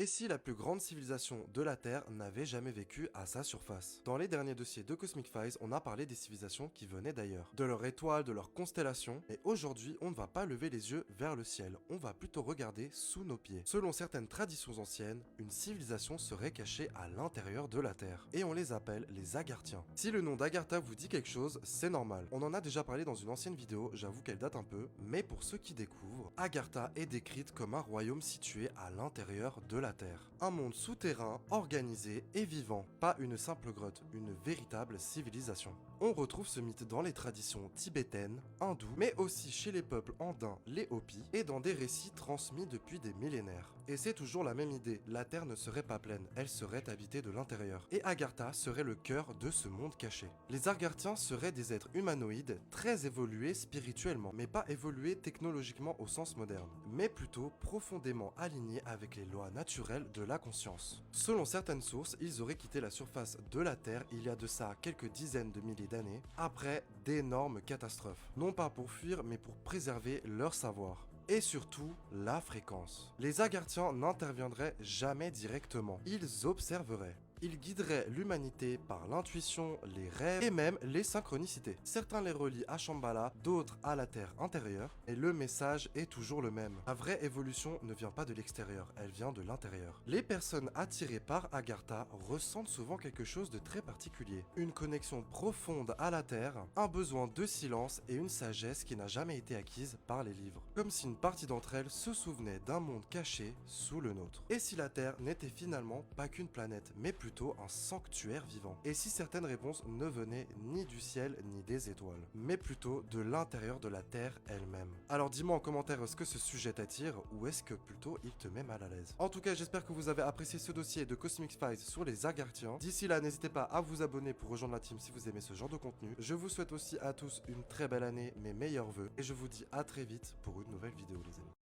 Et si la plus grande civilisation de la Terre n'avait jamais vécu à sa surface? Dans les derniers dossiers de Cosmic Files, on a parlé des civilisations qui venaient d'ailleurs, de leurs étoiles, de leurs constellations, et aujourd'hui, on ne va pas lever les yeux vers le ciel, on va plutôt regarder sous nos pieds. Selon certaines traditions anciennes, une civilisation serait cachée à l'intérieur de la Terre, et on les appelle les Agarthiens. Si le nom d'Agartha vous dit quelque chose, c'est normal. On en a déjà parlé dans une ancienne vidéo, j'avoue qu'elle date un peu, mais pour ceux qui découvrent, Agartha est décrite comme un royaume situé à l'intérieur de la Terre. Un monde souterrain, organisé et vivant, pas une simple grotte, une véritable civilisation. On retrouve ce mythe dans les traditions tibétaines, hindoues, mais aussi chez les peuples andins, les Hopis, et dans des récits transmis depuis des millénaires. Et c'est toujours la même idée, la Terre ne serait pas pleine, elle serait habitée de l'intérieur. Et Agartha serait le cœur de ce monde caché. Les Agarthiens seraient des êtres humanoïdes, très évolués spirituellement, mais pas évolués technologiquement au sens moderne, mais plutôt profondément alignés avec les lois naturelles de la conscience. Selon certaines sources, ils auraient quitté la surface de la Terre il y a de ça quelques dizaines de milliers d'années, après d'énormes catastrophes. Non pas pour fuir, mais pour préserver leur savoir. Et surtout, la fréquence. Les Agarthiens n'interviendraient jamais directement, ils observeraient. Ils guideraient l'humanité par l'intuition, les rêves et même les synchronicités. Certains les relient à Shambhala, d'autres à la Terre intérieure, et le message est toujours le même. La vraie évolution ne vient pas de l'extérieur, elle vient de l'intérieur. Les personnes attirées par Agartha ressentent souvent quelque chose de très particulier. Une connexion profonde à la Terre, un besoin de silence et une sagesse qui n'a jamais été acquise par les livres. Comme si une partie d'entre elles se souvenait d'un monde caché sous le nôtre. Et si la Terre n'était finalement pas qu'une planète, mais plutôt un sanctuaire vivant? Et si certaines réponses ne venaient ni du ciel ni des étoiles, mais plutôt de l'intérieur de la Terre elle-même? Alors dis-moi en commentaire ce que ce sujet t'attire, ou est-ce que plutôt il te met mal à l'aise? En tout cas, j'espère que vous avez apprécié ce dossier de Cosmic Files sur les Agarthiens. D'ici là, n'hésitez pas à vous abonner pour rejoindre la team si vous aimez ce genre de contenu. Je vous souhaite aussi à tous une très belle année, mes meilleurs vœux, et je vous dis à très vite pour une nouvelle vidéo les amis.